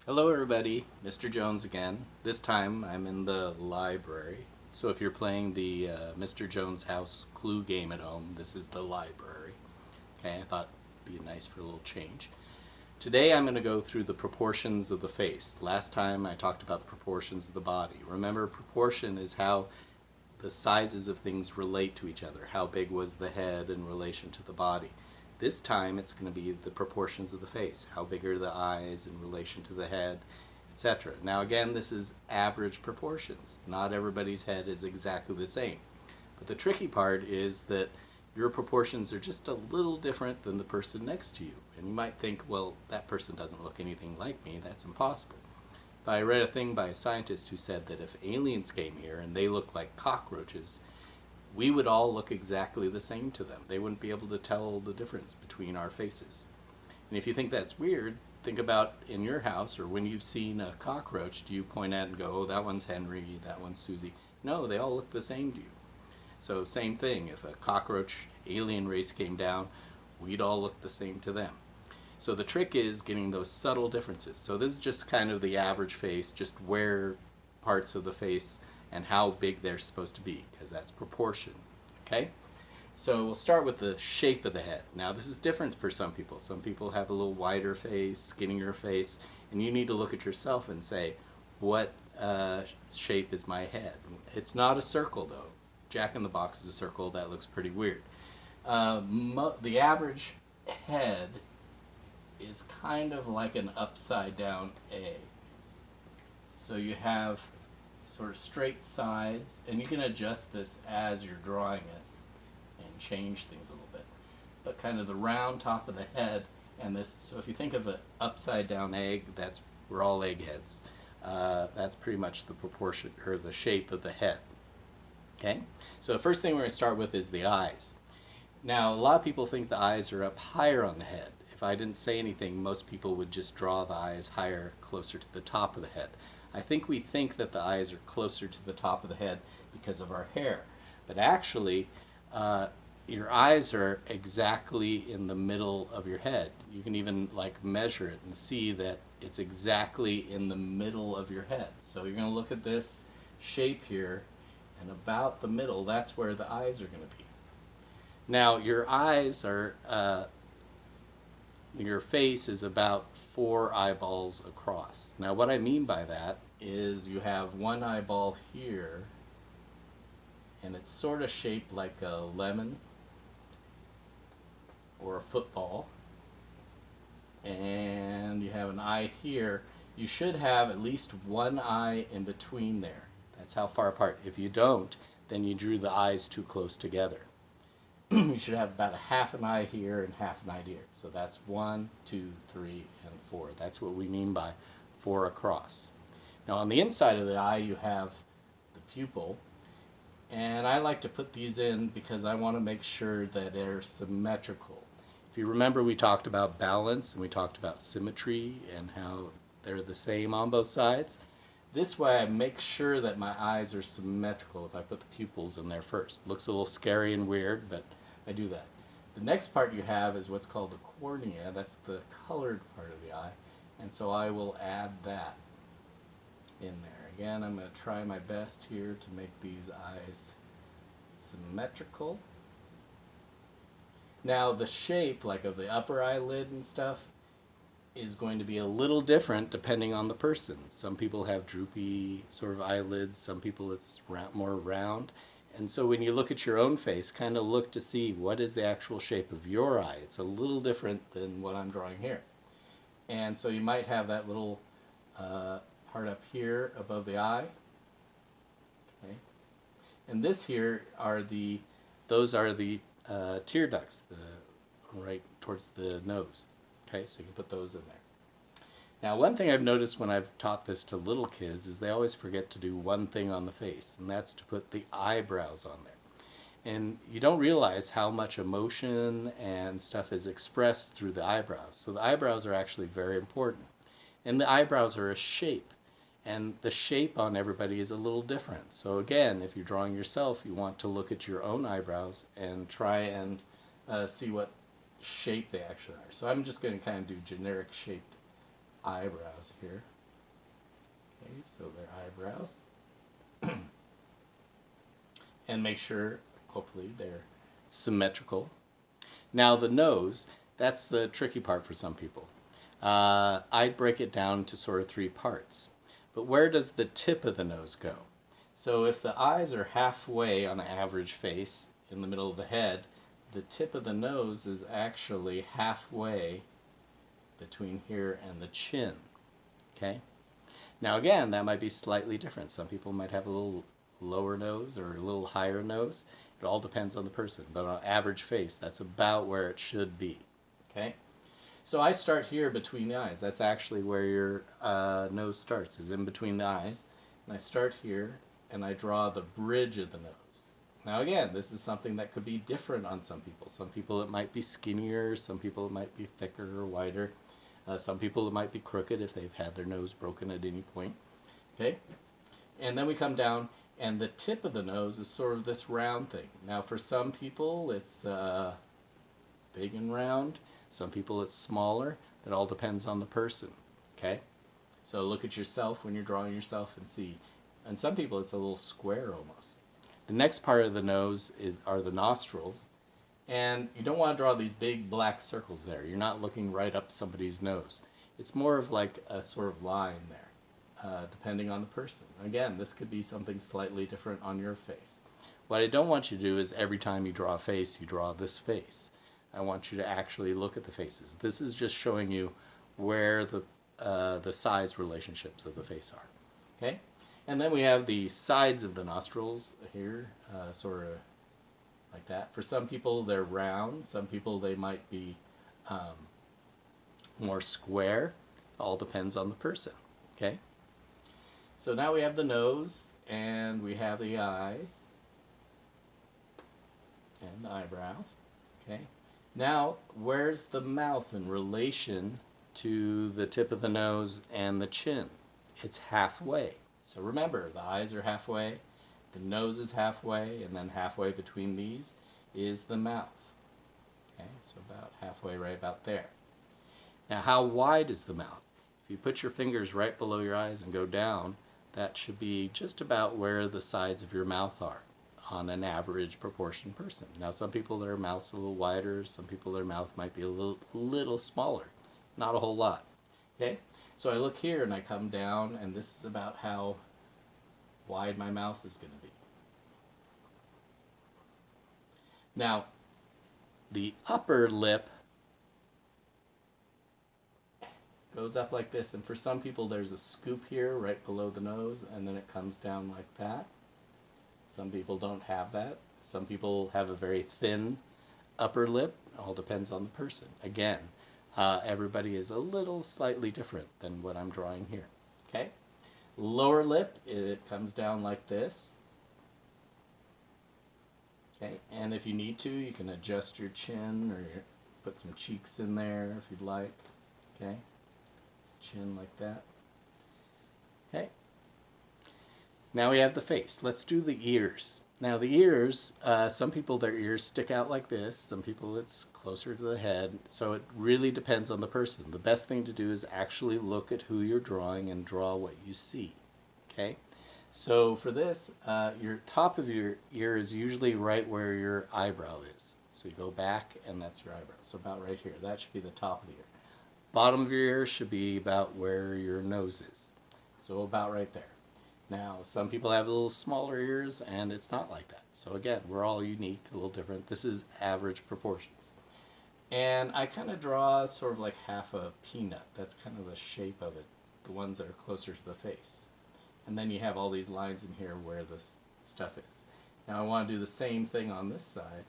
Hello everybody, Mr. Jones again. This time I'm in the library. So if you're playing the Mr. Jones House clue game at home, this is the library. Okay, I thought it'd be nice for a little change. Today I'm going to go through the proportions of the face. Last time I talked about the proportions of the body. Remember, proportion is how the sizes of things relate to each other. How big was the head in relation to the body? This time it's going to be the proportions of the face. How big are the eyes in relation to the head, etc. Now again, this is average proportions. Not everybody's head is exactly the same. But the tricky part is that your proportions are just a little different than the person next to you. And you might think, well, that person doesn't look anything like me. That's impossible. But I read a thing by a scientist who said that if aliens came here and they looked like cockroaches, we would all look exactly the same to them. They wouldn't be able to tell the difference between our faces. And if you think that's weird, think about in your house or when you've seen a cockroach, do you point at it and go, oh, that one's Henry, that one's Susie? No, they all look the same to you. So same thing, if a cockroach alien race came down, we'd all look the same to them. So the trick is getting those subtle differences. So this is just kind of the average face, just where parts of the face and how big they're supposed to be, because that's proportion. Okay? So we'll start with the shape of the head. Now this is different for some people. Some people have a little wider face, skinnier face, and you need to look at yourself and say, what shape is my head? It's not a circle though. Jack in the Box is a circle. That looks pretty weird. The average head is kind of like an upside down A. So you have sort of straight sides, and you can adjust this as you're drawing it and change things a little bit. But kind of the round top of the head and this, so if you think of an upside down egg, we're all eggheads. That's pretty much the proportion or the shape of the head. Okay? So the first thing we're going to start with is the eyes. Now, a lot of people think the eyes are up higher on the head. If I didn't say anything, most people would just draw the eyes higher, closer to the top of the head. I think we think that the eyes are closer to the top of the head because of our hair. But actually, your eyes are exactly in the middle of your head. You can even like measure it and see that it's exactly in the middle of your head. So you're going to look at this shape here, and about the middle, that's where the eyes are going to be. Now, your eyes are, your face is about 4 eyeballs across. Now, what I mean by that is you have one eyeball here, and it's sort of shaped like a lemon or a football. And you have an eye here. You should have at least one eye in between there. That's how far apart. If you don't, then you drew the eyes too close together. You should have about a half an eye here and half an eye here. So that's 1, 2, 3, and 4. That's what we mean by 4 across. Now on the inside of the eye you have the pupil, and I like to put these in because I want to make sure that they're symmetrical. If you remember, we talked about balance and we talked about symmetry and how they're the same on both sides. This way I make sure that my eyes are symmetrical if I put the pupils in there first. Looks a little scary and weird, but I do that. The next part you have is what's called the cornea. That's the colored part of the eye. And so I will add that in there. Again, I'm going to try my best here to make these eyes symmetrical. Now the shape, like of the upper eyelid and stuff, is going to be a little different depending on the person. Some people have droopy sort of eyelids, some people it's more round. And so when you look at your own face, kind of look to see what is the actual shape of your eye. It's a little different than what I'm drawing here. And so you might have that little part up here above the eye. Okay. And this here are those are the tear ducts, right towards the nose. Okay, so you can put those in there. Now, one thing I've noticed when I've taught this to little kids is they always forget to do one thing on the face, and that's to put the eyebrows on there. And you don't realize how much emotion and stuff is expressed through the eyebrows. So the eyebrows are actually very important. And the eyebrows are a shape. And the shape on everybody is a little different. So again, if you're drawing yourself, you want to look at your own eyebrows and try and see what shape they actually are. So I'm just going to kind of do generic shaped eyebrows here. Okay, so their eyebrows. And make sure, hopefully, they're symmetrical. Now the nose, that's the tricky part for some people. I'd break it down to sort of three parts. But where does the tip of the nose go? So if the eyes are halfway on an average face in the middle of the head, the tip of the nose is actually halfway between here and the chin. Okay? Now again, that might be slightly different. Some people might have a little lower nose or a little higher nose. It all depends on the person. But on average face, that's about where it should be. Okay? So I start here between the eyes. That's actually where your nose starts, is in between the eyes. And I start here, and I draw the bridge of the nose. Now again, this is something that could be different on some people. Some people it might be skinnier, some people it might be thicker or wider. Some people it might be crooked if they've had their nose broken at any point. Okay? And then we come down, and the tip of the nose is sort of this round thing. Now for some people it's big and round. Some people it's smaller. It all depends on the person. Okay? So look at yourself when you're drawing yourself and see. And some people it's a little square almost. The next part of the nose are the nostrils. And you don't want to draw these big black circles there. You're not looking right up somebody's nose. It's more of like a sort of line there, depending on the person. Again, this could be something slightly different on your face. What I don't want you to do is every time you draw a face, you draw this face. I want you to actually look at the faces. This is just showing you where the size relationships of the face are. Okay? And then we have the sides of the nostrils here, sort of like that. For some people, they're round. Some people, they might be more square. All depends on the person. Okay? So now we have the nose, and we have the eyes, and the eyebrows. Okay? Now, where's the mouth in relation to the tip of the nose and the chin? It's halfway. So remember, the eyes are halfway, the nose is halfway, and then halfway between these is the mouth. Okay, so about halfway, right about there. Now, how wide is the mouth? If you put your fingers right below your eyes and go down, that should be just about where the sides of your mouth are on an average proportion person. Now, some people, their mouth's a little wider. Some people, their mouth might be a little smaller. Not a whole lot. Okay? So I look here and I come down, and this is about how wide my mouth is going to be. Now, the upper lip goes up like this, and for some people there's a scoop here right below the nose, and then it comes down like that. Some people don't have that. Some people have a very thin upper lip. It all depends on the person. Again, everybody is a little slightly different than what I'm drawing here. Okay? Lower lip, it comes down like this. Okay, and if you need to, you can adjust your chin or put some cheeks in there if you'd like. Okay, chin like that. Okay, now we have the face. Let's do the ears. Now the ears, some people their ears stick out like this. Some people it's closer to the head. So it really depends on the person. The best thing to do is actually look at who you're drawing and draw what you see. Okay. So for this, your top of your ear is usually right where your eyebrow is. So you go back and that's your eyebrow. So about right here. That should be the top of the ear. Bottom of your ear should be about where your nose is. So about right there. Now, some people have a little smaller ears and it's not like that. So again, we're all unique, a little different. This is average proportions. And I kind of draw sort of like half a peanut. That's kind of the shape of it. The ones that are closer to the face. And then you have all these lines in here where this stuff is. Now I want to do the same thing on this side.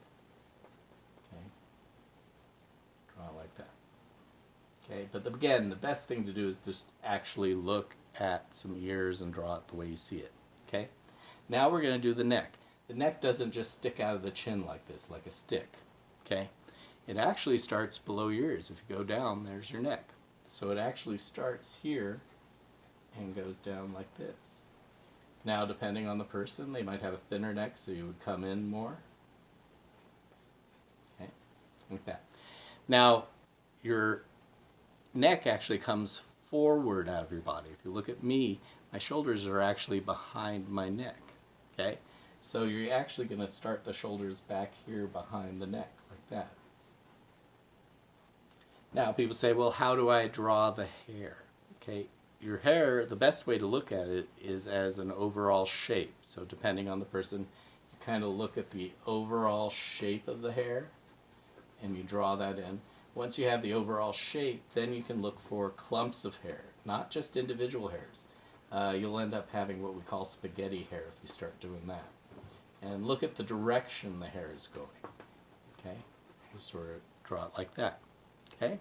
Okay. Draw it like that. Okay, but again, the best thing to do is just actually look at some ears and draw it the way you see it. Okay. Now we're going to do the neck. The neck doesn't just stick out of the chin like this, like a stick. Okay. It actually starts below your ears. If you go down, there's your neck. So it actually starts here and goes down like this. Now, depending on the person, they might have a thinner neck, so you would come in more. Okay, like that. Now, your neck actually comes forward out of your body. If you look at me, My shoulders are actually behind my neck. Okay? So you're actually going to start the shoulders back here behind the neck, like that. Now people say, well, how do I draw the hair? Okay, your hair, the best way to look at it is as an overall shape. So depending on the person, you kind of look at the overall shape of the hair and you draw that in. Once you have the overall shape, then you can look for clumps of hair, not just individual hairs. You'll end up having what we call spaghetti hair if you start doing that. And look at the direction the hair is going. Okay, you sort of draw it like that. Okay,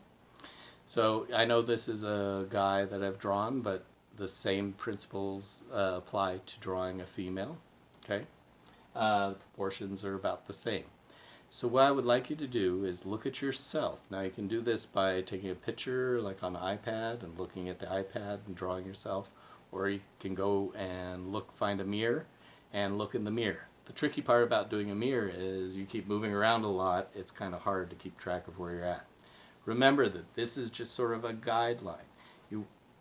so I know this is a guy that I've drawn, but the same principles apply to drawing a female. Okay, the proportions are about the same. So what I would like you to do is look at yourself. Now you can do this by taking a picture like on an iPad and looking at the iPad and drawing yourself, or you can go and find a mirror and look in the mirror. The tricky part about doing a mirror is you keep moving around a lot. It's kind of hard to keep track of where you're at. Remember that this is just sort of a guideline.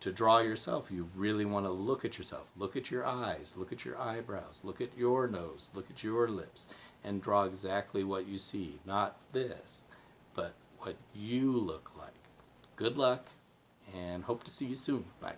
To draw yourself, you really want to look at yourself. Look at your eyes, look at your eyebrows, look at your nose, look at your lips, and draw exactly what you see. Not this, but what you look like. Good luck, and hope to see you soon. Bye.